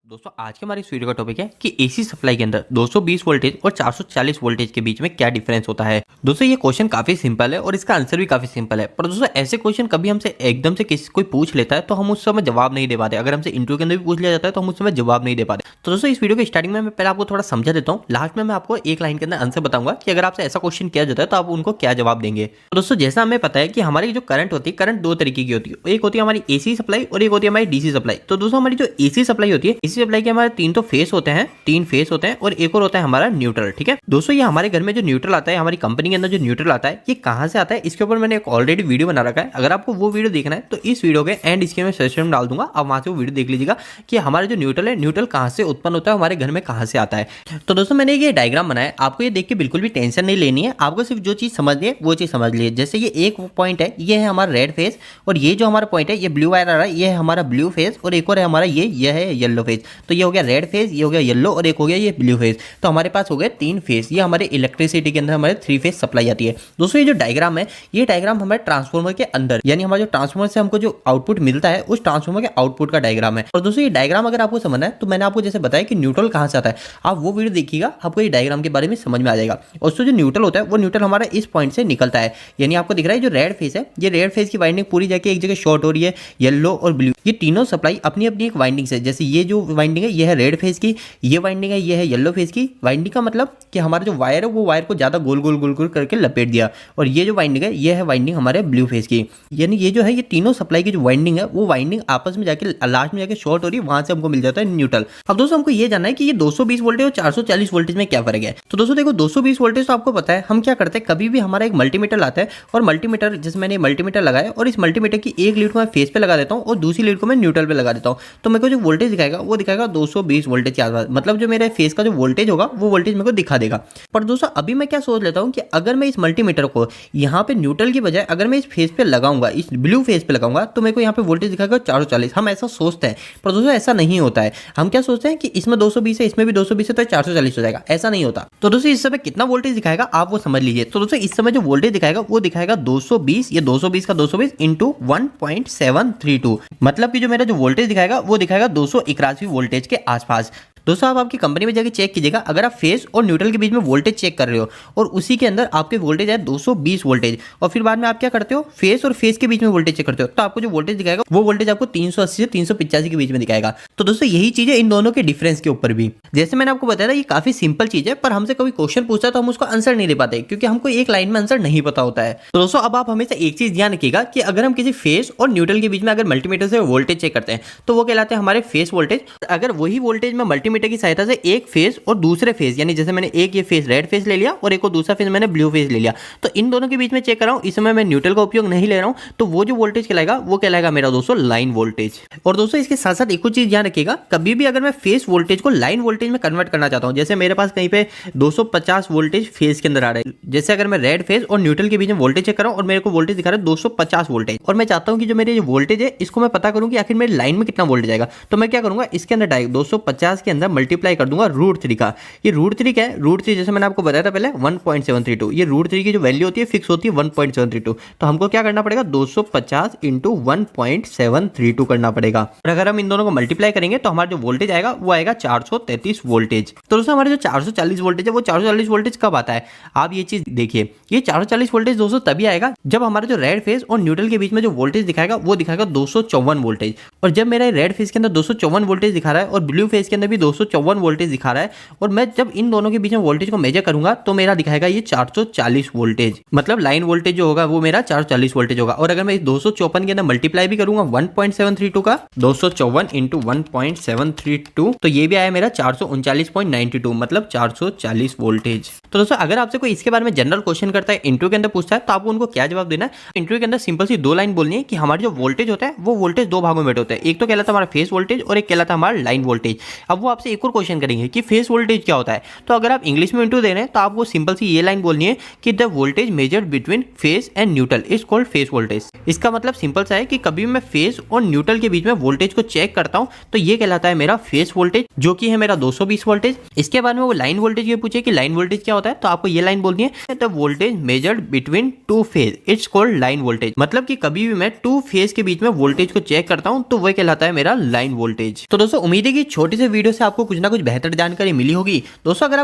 दोस्तों आज के हमारे इस वीडियो का टॉपिक है कि एसी सप्लाई के अंदर 220 वोल्टेज और 440 वोल्टेज के बीच में क्या डिफरेंस होता है। दोस्तों ये क्वेश्चन काफी सिंपल है और इसका आंसर भी काफी सिंपल है, पर दोस्तों ऐसे क्वेश्चन कभी हमसे एकदम से किसी कोई पूछ लेता है तो हम उस समय जवाब नहीं दे पाते। अगर हमसे इंटरव्यू के अंदर भी पूछ लिया जाता है तो हम उस समय जवाब नहीं दे पाते। तो दोस्तों इस वीडियो के स्टार्टिंग में मैं पहले आपको थोड़ा समझा देता हूँ, लास्ट में मैं आपको एक लाइन के अंदर आंसर बताऊंगा कि अगर आपसे ऐसा क्वेश्चन किया जाता है तो आप उनको क्या जवाब देंगे। तो दोस्तों जैसा हमें पता है कि हमारी जो करंट होती है, करंट दो तरीके की होती है, एक होती है हमारी एसी सप्लाई और एक होती है हमारी डीसी सप्लाई। तो दोस्तों हमारी जो एसी सप्लाई होती है, एसी सप्लाई के हमारे तीन तो फेस होते हैं, तीन फेस होते हैं और एक और होता है हमारा न्यूट्रल। ठीक है दोस्तों, ये हमारे घर में जो न्यूट्रल आता है, हमारी कंपनी के अंदर जो न्यूट्रल आता है, ये कहां से आता है इसके ऊपर मैंने एक ऑलरेडी वीडियो बना रखा है। अगर आपको वो वीडियो देखना है तो इस वीडियो के एंड इसके मैं सजेशन में डाल दूंगा, आप वहां से वो वीडियो देख लीजिएगा कि हमारा जो न्यूट्रल है, न्यूट्रल कहां से उत्पन्न होता है, हमारे घर में कहां से आता है। तो दोस्तों मैंने ये डायग्राम बनाया है, आपको ये देख के बिल्कुल भी टेंशन नहीं लेनी है, आपको सिर्फ जो चीज समझनी है वो चीज समझ लीजिए। जैसे ये एक पॉइंट है, ये है हमारा रेड फेस, और ये जो हमारा पॉइंट है, ये ब्लू वायर आ रहा है, ये है हमारा ब्लू फेस, और एक और है हमारा ये है येलो फेस। तो ये हो गया रेड फेस, ये हो गया येलो, और एक हो गया ये ब्लू फेस। तो हमारे पास हो गए तीन फेस। ये हमारे इलेक्ट्रिसिटी के अंदर हमारे थ्री फेस सप्लाई आती है। दोस्तों ये जो डायग्राम है, ये डायग्राम हमारे ट्रांसफार्मर के अंदर, यानी हमारे जो ट्रांसफार्मर से हमको जो आउटपुट मिलता है उस ट्रांसफार्मर के आउटपुट का डायग्राम है। और दोस्तों ये डायग्राम अगर आपको समझना है तो मैंने आपको जैसे बताया कि न्यूट्रल कहां से आता है, आप वो वीडियो देखिएगा, आपको ये डायग्राम के बारे में समझ में आ जाएगा। और जो न्यूट्रल होता है वो न्यूट्रल हमारा इस पॉइंट से निकलता है, यानी आपको दिख रहा है जो रेड फेस है, ये रेड फेस की वाइंडिंग पूरी जाके एक जगह शॉर्ट हो रही है, येलो और ब्लू, ये तीनों सप्लाई अपनी अपनी एक वाइंडिंग से, जैसे ये जो वाइंडिंग है ये है रेड फेस की, ये वाइंडिंग है ये है येलो फेस की। वाइंडिंग का मतलब कि हमारा जो वायर है वो वायर को ज्यादा गोल गोल गोल गोल करके लपेट दिया, और ये जो वाइंडिंग है ये है वाइंडिंग हमारे ब्लू फेस की। यानी ये जो है ये तीनों सप्लाई की जो वाइंडिंग है वो वाइंडिंग आपस में जाके लास्ट में जाके शॉर्ट हो रही है, वहां से हमको मिल जाता है न्यूट्रल। अब दोस्तों हमको ये जानना है कि ये 220 वोल्टेज और 440 वोल्टेज में क्या फर्क है। तो दोस्तों देखो 220 वोल्टेज तो आपको पता है, हम क्या करते हैं, कभी भी हमारा एक मल्टीमीटर आता है, और मल्टीमीटर जैसे मैंने मल्टीमीटर लगाया और इस मल्टीमीटर की एक लीड को मैं फेस पे लगा देता हूँ और दूसरी लीड को मैं न्यूट्रल पे लगा देता हूँ, तो मेरे को जो वोल्टेज दिखाएगा वो दिखाएगा 220 वोल्टेज के आसपास। मतलब जो मेरे फेस का जो वोल्टेज होगा वो वोल्टेज मेरे को दिखा देगा। पर दोस्तों अभी मैं क्या सोच लेता हूं कि अगर मैं इस मल्टीमीटर को यहां पे न्यूट्रल की बजाय अगर मैं इस फेस पे लगाऊंगा, इस ब्लू फेस पे लगाऊंगा, तो मेरे को यहां पे वोल्टेज दिखाएगा 440। हम ऐसा सोचते हैं, पर दोस्तों ऐसा नहीं होता है। हम क्या सोचते हैं कि इसमें 220 है, इसमें भी 220 है, तो 440 हो जाएगा, ऐसा नहीं होता। तो दोस्तों इस समय कितना वोल्टेज दिखाएगा आप वो समझ लीजिए। तो दोस्तों इस समय जो वोल्टेज दिखाएगा वो दिखाएगा 220, ये 220 का 220 इंटू 1.732, मतलब कि जो मेरा जो वोल्टेज दिखाएगा वो दिखाएगा 281 वोल्टेज के आसपास। दोस्तों आप आपकी कंपनी में जाके चेक कीजिएगा, अगर आप फेस और न्यूट्रल के बीच में वोल्टेज चेक कर रहे हो और उसी के अंदर आपके वोल्टेज है 220 वोल्टेज, और फिर बाद में आप क्या करते हो, फेस और फेस के बीच में वोल्टेज चेक करते हो, तो आपको जो वोल्टेज दिखाएगा वो वोल्टेज आपको 380 से 385 के बीच में दिखाएगा। तो दोस्तों यही चीज है इन दोनों के डिफरेंस के ऊपर भी। जैसे मैंने आपको बताया था ये काफी सिंपल चीज है, पर हमसे कभी क्वेश्चन पूछता है तो हम उसको आंसर नहीं दे पाते, क्योंकि हमको एक लाइन में आंसर नहीं पता होता है। तो दोस्तों अब आप हमेशा एक चीज ध्यान रखिएगा कि अगर हम किसी फेस और न्यूट्रल के बीच में अगर मल्टीमीटर से वोल्टेज चेक करते हैं तो वो कहलाते हैं हमारे फेस वोल्टेज। अगर वही वोल्टेज में मल्टीमीटर की सहायता से एक फेस और दूसरे फेस, यानी जैसे मैंने एक ये फेस रेड फेस ले लिया और एक और दूसरा फेस मैंने ब्लू फेस ले लिया, तो इन दोनों के बीच में चेक कर रहा हूं, इस समय मैं न्यूट्रल का उपयोग नहीं ले रहा हूं, तो वो जो वोल्टेज कहलाएगा वो कहलाएगा मेरा दोस्तों लाइन वोल्टेज। और दोस्तों इसके साथ साथ एक और चीज ध्यान रखिएगा, कभी भी अगर मैं फेस वोल्टेज को लाइन वोल्टेज में कन्वर्ट करना चाहता हूं, जैसे मेरे पास कहीं पे 250 वोल्टेज फेस के अंदर आ रहा है, जैसे अगर मैं रेड फेस और न्यूट्रल के बीच में वोल्टेज चेक कर रहा हूं और मेरे को वोल्टेज दिखा रहा है 250 वोल्टेज, और मैं चाहता हूं कि जो मेरे वोल्टेज है इसको मैं पता करूं कि आखिर मेरी लाइन में कितना वोल्टेज आएगा, तो मैं क्या करूंगा, इसके अंदर डायरेक्ट 250 के अंदर मल्टीप्लाई कर दूंगा √3 का। ये √3 क्या है, √3 जैसे मैंने आपको बताया था पहले 1.732, ये √3 की जो वैल्यू होती है फिक्स होती है 1.732, तो हमको क्या करना पड़ेगा 250 इंटू 1.732 करना पड़ेगा, और अगर हम इन दोनों को मल्टीप्लाई करेंगे तो हमारा जो वोल्टेज आएगा वो आएगा 433 वोल्टेज। तो दोस्तों हमारे जो 440 वोल्टेज है वो 440 वोल्टेज कब आता है, आप ये चीज देखिए, ये 440 वोल्टेज दोस्तों तभी आएगा जब हमारा जो रेड फेस और न्यूट्रल के बीच में जो वोल्टेज दिखाएगा वो दिखाएगा 254 वोल्टेज, और जब मेरा रेड फेस के अंदर 254 वोल्टेज दिखा रहा है और ब्लू फेस के अंदर भी 254 वोल्टेज दिखा रहा है, और मैं जब इन दोनों के बीच में वोल्टेज को मेजर करूंगा तो मेरा दिखाएगा ये 440 वोल्टेज, मतलब लाइन वोल्टेज जो होगा वो मेरा 440 वोल्टेज होगा। और अगर मैं इस 254 के अंदर मल्टीप्लाई भी करूंगा 1.732 का, 254 इंटू 1.732, तो ये भी आया मेरा 439.92, मतलब 440 वोल्टेज। तो दोस्तों अगर आपसे कोई इसके बारे में जनरल क्वेश्चन करता है, इंटरव्यू के अंदर पूछता है, तो आपको उनको क्या जवाब देना है। इंटरव्यू के अंदर सिंपल सी दो लाइन बोलनी है कि हमारी जो वोल्टेज होता है वो वोल्टेज दो भागों में होता है, एक तो कहलाता है हमारा फेस वोल्टेज और एक कहलाता है हमारा लाइन वोल्टेज। अब वो आपसे आपसे एक और क्वेश्चन करेंगे कि फेस वोल्टेज क्या होता है। तो अगर आप इंग्लिश में इंटू दे रहे हैं तो आपको सिंपल सी ये लाइन बोलनी है कि the voltage measured between face and neutral is called phase voltage. इसका मतलब सिंपल सा है कि कभी मैं फेस और न्यूट्रल के बीच में वोल्टेज को चेक करता हूं तो ये कहलाता है मेरा फेस वोल्टेज, जो कि है मेरा 220 वोल्टेज। इसके बाद में वो लाइन वोल्टेज ये पूछे कि लाइन वोल्टेज क्या होता है, तो आपको ये लाइन बोलनी है the voltage measured between two phase it's called line voltage. मतलब कि कभी भी मैं टू फेज के बीच में वोल्टेज को चेक करता हूं तो वह कहलाता है मेरा लाइन वोल्टेज। तो दोस्तों उम्मीद है कि छोटे से वीडियो से आपको कुछ ना कुछ बेहतर जानकारी मिली होगी। दोस्तों अगर